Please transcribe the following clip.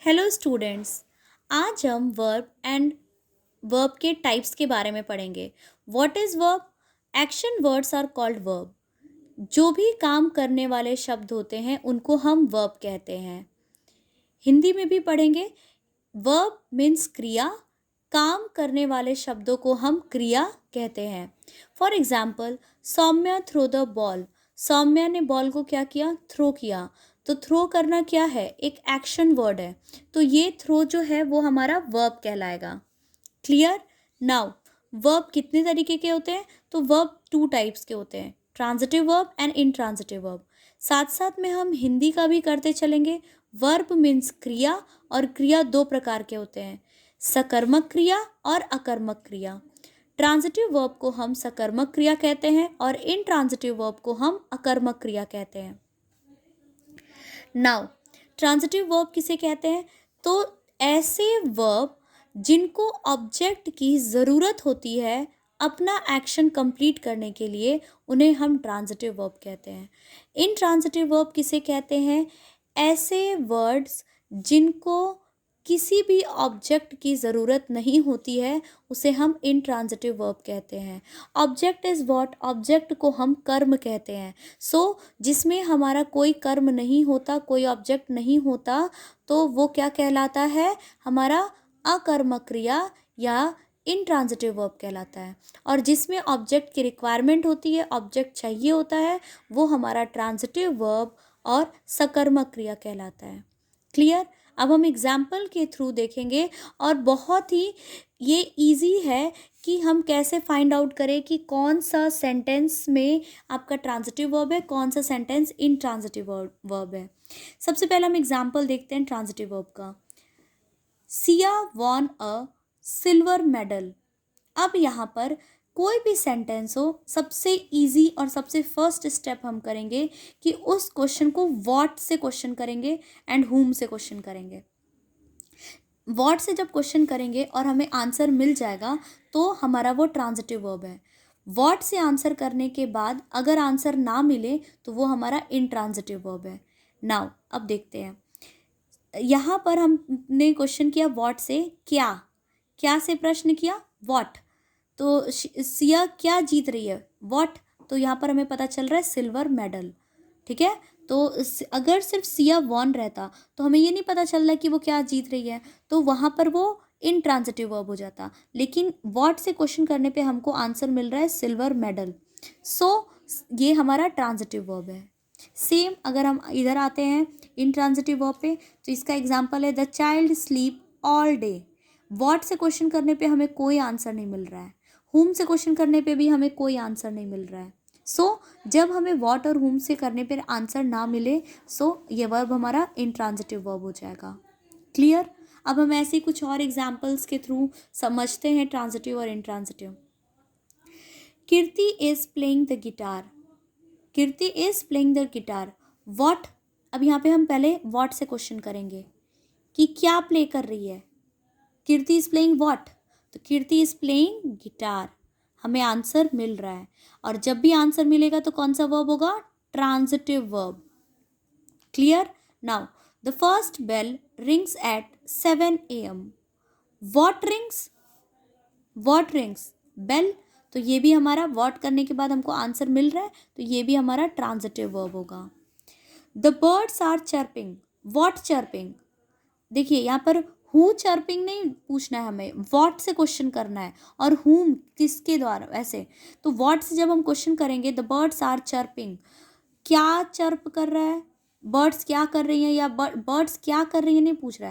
Hello students. आज हम verb and verb के टाइप्स के बारे में पढ़ेंगे। What is verb? Action words are called verb. जो भी काम करने वाले शब्द होते हैं उनको हम वर्ब कहते हैं। हिंदी में भी पढ़ेंगे। वर्ब मीन्स क्रिया। काम करने वाले शब्दों को हम क्रिया कहते हैं। For example, Saumya throw the ball. Saumya ने बॉल को क्या किया? थ्रो किया। तो थ्रो करना क्या है? एक एक्शन वर्ड है। तो ये थ्रो जो है वो हमारा वर्ब कहलाएगा। क्लियर? नाउ, वर्ब कितने तरीके के होते हैं? तो वर्ब 2 टाइप्स के होते हैं, transitive verb and intransitive verb. साथ साथ में हम हिंदी का भी करते चलेंगे। वर्ब मीन्स क्रिया, और क्रिया 2 प्रकार के होते हैं, सकर्मक क्रिया और अकर्मक क्रिया। ट्रांजिटिव वर्ब को हम सकर्मक क्रिया कहते हैं और इनट्रांजिटिव वर्ब को हम अकर्मक क्रिया कहते हैं। नाउ, ट्रांजिटिव वर्ब किसे कहते हैं? तो ऐसे वर्ब जिनको ऑब्जेक्ट की ज़रूरत होती है अपना एक्शन कंप्लीट करने के लिए, उन्हें हम ट्रांजिटिव वर्ब कहते हैं। इनट्रांजिटिव वर्ब किसे कहते हैं? ऐसे वर्ड्स जिनको किसी भी ऑब्जेक्ट की ज़रूरत नहीं होती है, उसे हम इनट्रांजिटिव वर्ब कहते हैं। Object is what? ऑब्जेक्ट को हम कर्म कहते हैं। जिसमें हमारा कोई कर्म नहीं होता, कोई ऑब्जेक्ट नहीं होता, तो वो क्या कहलाता है? हमारा अकर्मक क्रिया या इनट्रांजिटिव वर्ब कहलाता है। और जिसमें ऑब्जेक्ट की रिक्वायरमेंट होती है, ऑब्जेक्ट चाहिए होता है, वो हमारा ट्रांजिटिव वर्ब और सकर्मक क्रिया कहलाता है। क्लियर? अब हम एग्जाम्पल के थ्रू देखेंगे और बहुत ही ये इजी है कि हम कैसे फाइंड आउट करें कि कौन सा सेंटेंस में आपका ट्रांजिटिव वर्ब है, कौन सा सेंटेंस इनट्रांजिटिव वर्ब है। सबसे पहले हम एग्जाम्पल देखते हैं ट्रांजिटिव वर्ब का। सिया वॉन अ सिल्वर मेडल। अब यहाँ पर कोई भी सेंटेंस हो, सबसे इजी और सबसे फर्स्ट स्टेप हम करेंगे कि उस क्वेश्चन को व्हाट से क्वेश्चन करेंगे एंड हुम से क्वेश्चन करेंगे। व्हाट से जब क्वेश्चन करेंगे और हमें आंसर मिल जाएगा तो हमारा वो ट्रांजिटिव वर्ब है। व्हाट से आंसर करने के बाद अगर आंसर ना मिले तो वो हमारा इनट्रांजिटिव वर्ब है। नाउ अब देखते हैं। यहाँ पर हमने क्वेश्चन किया व्हाट से, क्या से प्रश्न किया? व्हाट। तो सिया क्या जीत रही है? व्हाट। तो यहाँ पर हमें पता चल रहा है सिल्वर मेडल। ठीक है। तो अगर सिर्फ सिया वॉन रहता तो हमें ये नहीं पता चल रहा कि वो क्या जीत रही है, तो वहाँ पर वो इनट्रांजिटिव वर्ब हो जाता। लेकिन व्हाट से क्वेश्चन करने पे हमको आंसर मिल रहा है सिल्वर मेडल। ये हमारा ट्रांजिटिव वर्ब है। सेम अगर हम इधर आते हैं इनट्रांजिटिव वर्ब पे, तो इसका एग्जाम्पल है the child sleep all day. What से क्वेश्चन करने पे हमें कोई आंसर नहीं मिल रहा है, हुम से क्वेश्चन करने पे भी हमें कोई आंसर नहीं मिल रहा है। जब हमें व्हाट और हुम से करने पर आंसर ना मिले, ये वर्ब हमारा इनट्रांजिटिव वर्ब हो जाएगा। क्लियर? अब हम ऐसे कुछ और एग्जाम्पल्स के थ्रू समझते हैं ट्रांजिटिव और intransitive. Kirti is playing the guitar. Kirti is playing the guitar. What. अब यहाँ पे हम पहले व्हाट से क्वेश्चन करेंगे कि क्या प्ले कर रही है। कीर्ति इज प्लेइंग व्हाट? तो कीर्ति इज प्लेइंग गिटार। हमें आंसर मिल रहा है, और जब भी आंसर मिलेगा तो कौन सा वर्ब होगा? Transitive verb. Clear? Now the first bell rings at 7 AM। What rings? What rings? Bell. तो ये भी हमारा व्हाट करने के बाद हमको आंसर मिल रहा है, तो ये भी हमारा ट्रांजिटिव वर्ब होगा। The birds are chirping. What chirping? देखिए यहाँ पर हु चर्पिंग नहीं पूछना है, हमें व्हाट से क्वेश्चन करना है, और हुम किसके द्वारा ऐसे। तो व्हाट से जब हम क्वेश्चन करेंगे द बर्ड्स आर चर्पिंग, क्या चर्प कर रहा है? बर्ड्स क्या कर रही हैं या बर्ड्स क्या कर रही हैं नहीं पूछ रहा है।